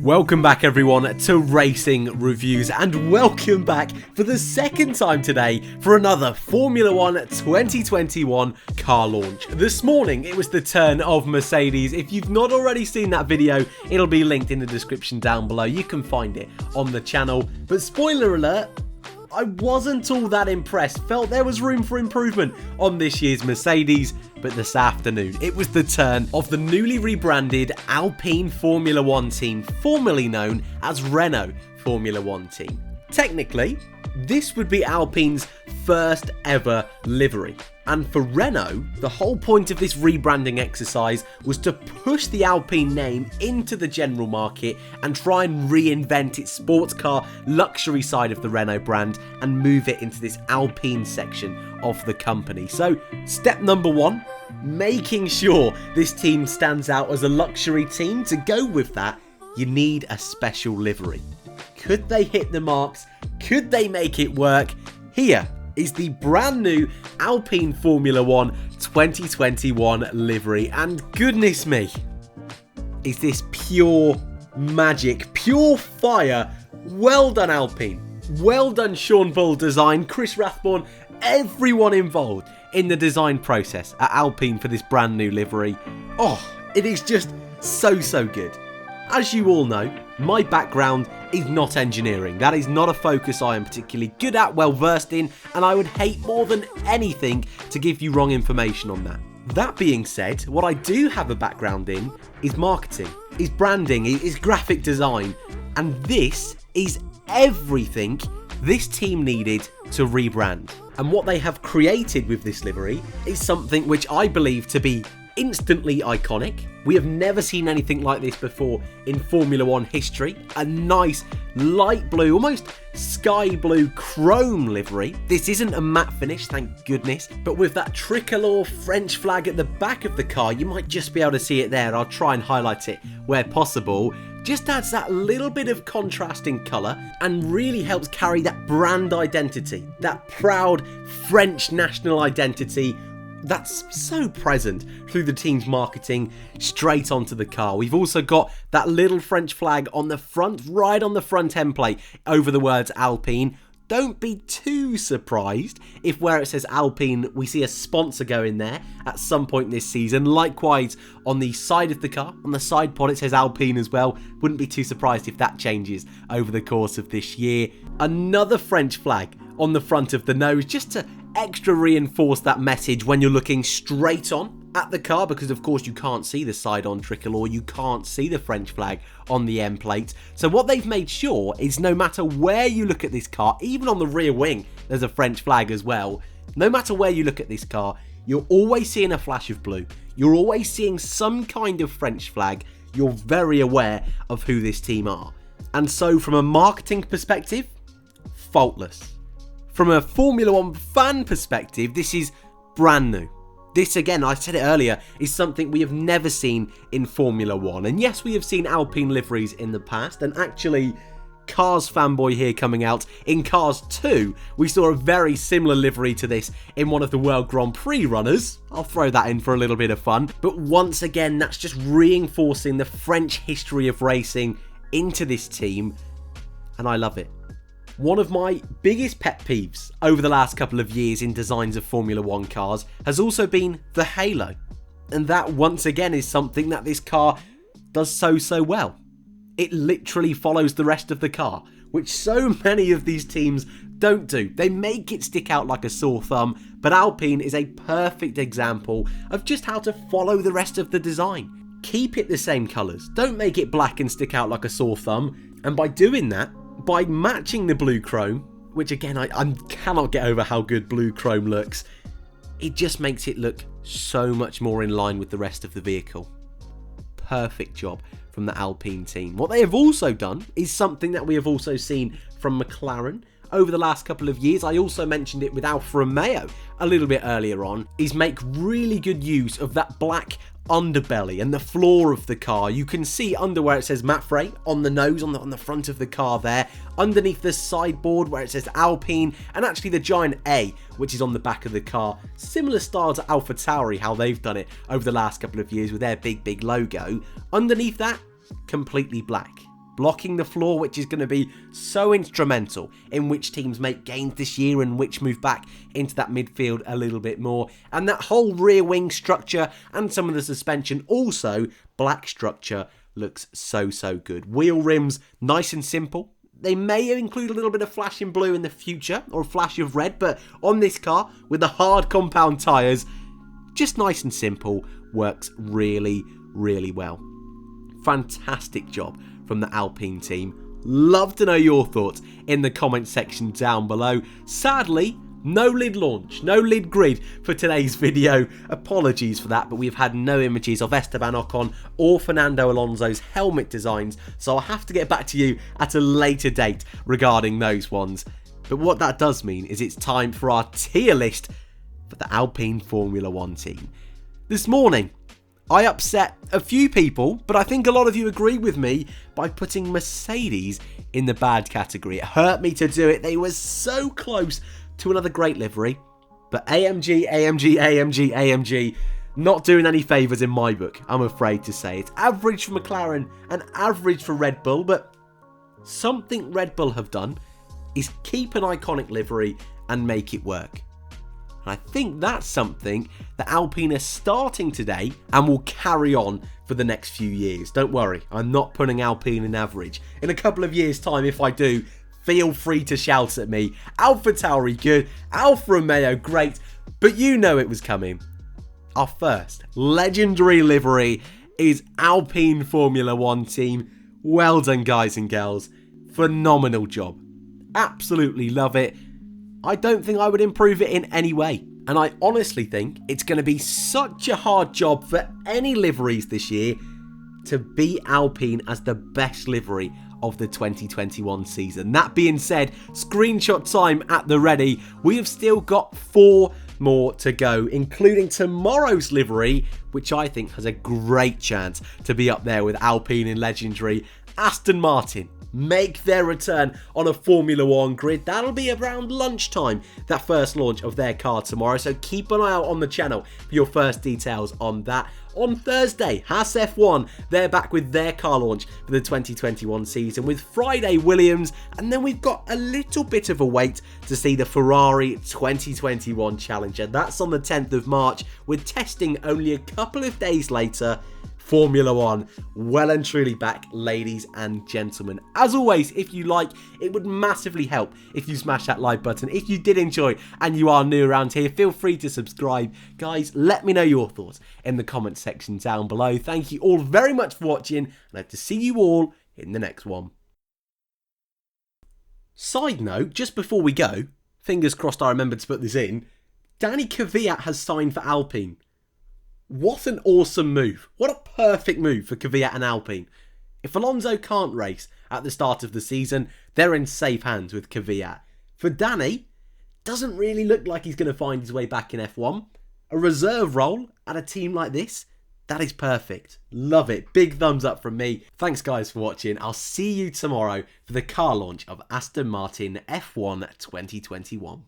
Welcome back everyone to Racing Reviews, and welcome back for the second time today for another Formula 1 2021 car launch. This morning it was the turn of Mercedes. If you've not already seen that video, it'll be linked in the description down below. You can find it on the channel. But spoiler alert, I wasn't all that impressed. Felt there was room for improvement on this year's Mercedes. But this afternoon, it was the turn of the newly rebranded Alpine Formula 1 team, formerly known as Renault Formula 1 team. Technically, this would be Alpine's first ever livery. And for Renault, the whole point of this rebranding exercise was to push the Alpine name into the general market and try and reinvent its sports car luxury side of the Renault brand and move it into this Alpine section of the company. So, step number one, making sure this team stands out as a luxury team. To go with that, you need a special livery. Could they hit the marks? Could they make it work? Here is the brand new Alpine Formula 1 2021 livery, and goodness me, is this pure magic, pure fire. Well done Alpine, well done Sean Bull Design, Chris Rathborne, everyone involved in the design process at Alpine for this brand new livery. Oh, it is just so good. As you all know, my background is not engineering. That is not a focus I am particularly good at, well versed in, and I would hate more than anything to give you wrong information on that. That being said, what I do have a background in is marketing, is branding, is graphic design, and this is everything this team needed to rebrand. And what they have created with this livery is something which I believe to be instantly iconic. We have never seen anything like this before in Formula 1 history. A nice light blue, almost sky blue chrome livery. This isn't a matte finish, thank goodness, but with that tricolor French flag at the back of the car, you might just be able to see it there. I'll try and highlight it where possible. Just adds that little bit of contrast in colour and really helps carry that brand identity, that proud French national identity that's so present through the team's marketing straight onto the car. We've also got that little French flag on the front, right on the front end plate over the words Alpine. Don't be too surprised if where it says Alpine we see a sponsor go in there at some point this season. Likewise on the side of the car, on the side pod it says Alpine as well. Wouldn't be too surprised if that changes over the course of this year. Another French flag on the front of the nose just to extra reinforce that message when you're looking straight on at the car, because of course you can't see the side-on tricolor, you can't see the French flag on the end plate. So what they've made sure is no matter where you look at this car, even on the rear wing there's a French flag as well, no matter where you look at this car, you're always seeing a flash of blue, you're always seeing some kind of French flag. You're very aware of who this team are, and so from a marketing perspective, faultless. From a Formula 1 fan perspective, this is brand new. This, again, I said it earlier, is something we have never seen in Formula 1. And yes, we have seen Alpine liveries in the past, and actually, Cars fanboy here coming out, in Cars 2, we saw a very similar livery to this in one of the World Grand Prix runners. I'll throw that in for a little bit of fun. But once again, that's just reinforcing the French history of racing into this team, and I love it. One of my biggest pet peeves over the last couple of years in designs of Formula 1 cars has also been the halo. And that once again is something that this car does so well. It literally follows the rest of the car, which so many of these teams don't do. They make it stick out like a sore thumb, but Alpine is a perfect example of just how to follow the rest of the design. Keep it the same colours, don't make it black and stick out like a sore thumb, and by doing that, by matching the blue chrome, which again I cannot get over how good blue chrome looks, it just makes it look so much more in line with the rest of the vehicle. Perfect job from the Alpine team. What they have also done is something that we have also seen from McLaren over the last couple of years. I also mentioned it with Alfa Romeo a little bit earlier on, is make really good use of that black underbelly and the floor of the car. You can see under where it says Mapfre on the nose, on the front of the car there, underneath the sideboard where it says Alpine, and actually the giant A which is on the back of the car. Similar style to AlphaTauri, how they've done it over the last couple of years with their big logo. Underneath that, completely black. blocking the floor, which is going to be so instrumental in which teams make gains this year and which move back into that midfield a little bit more. And that whole rear wing structure and some of the suspension, also black structure, looks so good. Wheel rims, nice and simple. They may include a little bit of flash in blue in the future, or a flash of red, but on this car, with the hard compound tyres, just nice and simple, works really well. Fantastic job from the Alpine team. Love to know your thoughts in the comment section down below. Sadly, no lid launch, no lid grid for today's video. Apologies for that, but we've had no images of Esteban Ocon or Fernando Alonso's helmet designs, so I'll have to get back to you at a later date regarding those ones. But what that does mean is it's time for our tier list for the Alpine Formula 1 team. This morning, I upset a few people, but I think a lot of you agree with me by putting Mercedes in the bad category. It hurt me to do it. They were so close to another great livery, but AMG, not doing any favours in my book, I'm afraid to say. It's average for McLaren and average for Red Bull, but something Red Bull have done is keep an iconic livery and make it work. And I think that's something that Alpine are starting today and will carry on for the next few years. Don't worry, I'm not putting Alpine in average. In a couple of years' time, if I do, feel free to shout at me. AlphaTauri good, Alfa Romeo great, but you know it was coming. Our first legendary livery is Alpine Formula 1 team. Well done, guys and girls. Phenomenal job. Absolutely love it. I don't think I would improve it in any way. And I honestly think it's going to be such a hard job for any liveries this year to beat Alpine as the best livery of the 2021 season. That being said, screenshot time at the ready. We have still got 4 more to go, including tomorrow's livery, which I think has a great chance to be up there with Alpine and legendary Aston Martin. Make their return on a Formula 1 grid. That'll be around lunchtime, that first launch of their car tomorrow, so keep an eye out on the channel for your first details on that. On Thursday, Haas F1, they're back with their car launch for the 2021 season with Friday Williams, and then we've got a little bit of a wait to see the Ferrari 2021 Challenger. That's on the 10th of March, with testing only a couple of days later. Formula 1, well and truly back, ladies and gentlemen. As always, if you like, it would massively help if you smash that like button. If you did enjoy and you are new around here, feel free to subscribe. Guys, let me know your thoughts in the comment section down below. Thank you all very much for watching, and I hope to see you all in the next one. Side note, just before we go, fingers crossed I remembered to put this in, Daniil Kvyat has signed for Alpine. What an awesome move. What a perfect move for Kvyat and Alpine. If Alonso can't race at the start of the season, they're in safe hands with Kvyat. For Danny, doesn't really look like he's going to find his way back in F1. A reserve role at a team like this, that is perfect. Love it. Big thumbs up from me. Thanks guys for watching. I'll see you tomorrow for the car launch of Aston Martin F1 2021.